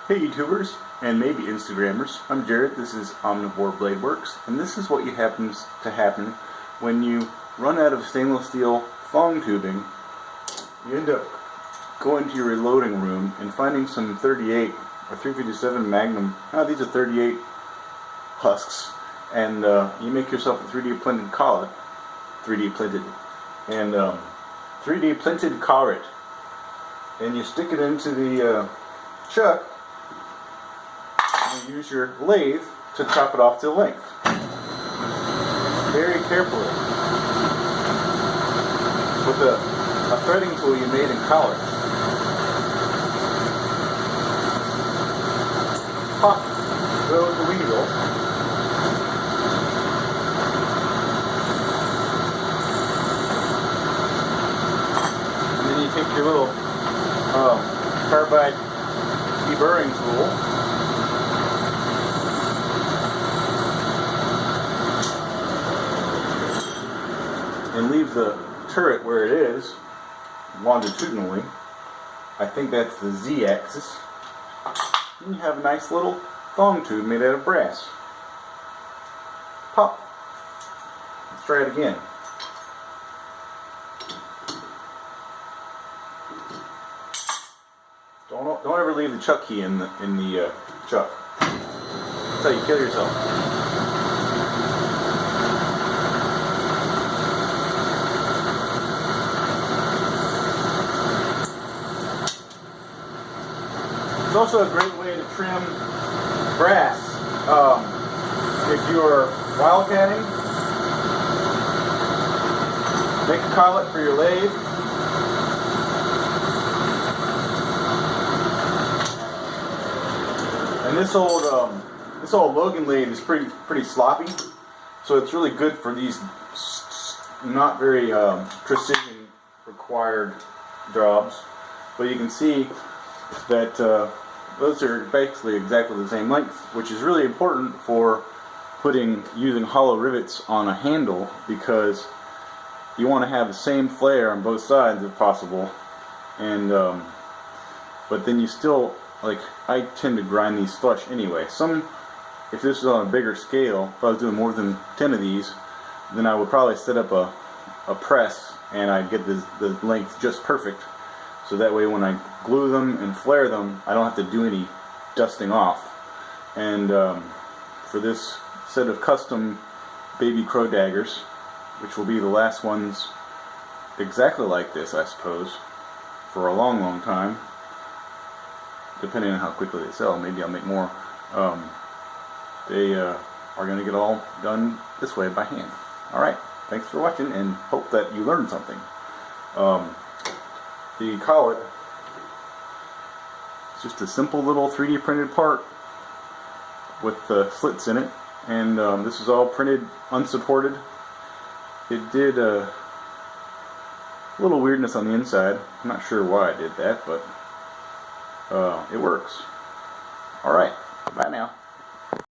Hey YouTubers, and maybe Instagrammers, I'm Jared, this is Omnivore Blade Works, and this is what happens to happen when you run out of stainless steel thong tubing. You end up going to your reloading room and finding some 38 or 357 Magnum, these are 38 husks, and you make yourself a 3D printed collet, 3D printed collet, and you stick it into the chuck. And use your lathe to chop it off to length. Very carefully. With a threading tool you made in college. Pop goes the weasel. And then you take your little carbide deburring tool. And leave the turret where it is, longitudinally. I think that's the Z-axis. And you have a nice little thong tube made out of brass. Pop. Let's try it again. Don't ever leave the chuck key in the chuck. That's how you kill yourself. It's also a great way to trim brass. If you're wildcatting, make a collet for your lathe. And this old Logan lathe is pretty sloppy, so it's really good for these not very precision required jobs. But you can see that those are basically exactly the same length, which is really important for using hollow rivets on a handle, because you want to have the same flare on both sides if possible. And but then you still, like, I tend to grind these flush anyway. If this was on a bigger scale, if I was doing more than 10 of these, then I would probably set up a press and I'd get the length just perfect. So that way when I glue them and flare them, I don't have to do any dusting off. And for this set of custom baby crow daggers, which will be the last ones exactly like this, I suppose, for a long time, depending on how quickly they sell, maybe I'll make more. They are going to get all done this way by hand. Alright, thanks for watching, and hope that you learned something. The collet is just a simple little 3D printed part with slits in it, and this is all printed unsupported. It did a little weirdness on the inside. I'm not sure why I did that, but it works. Alright, bye now.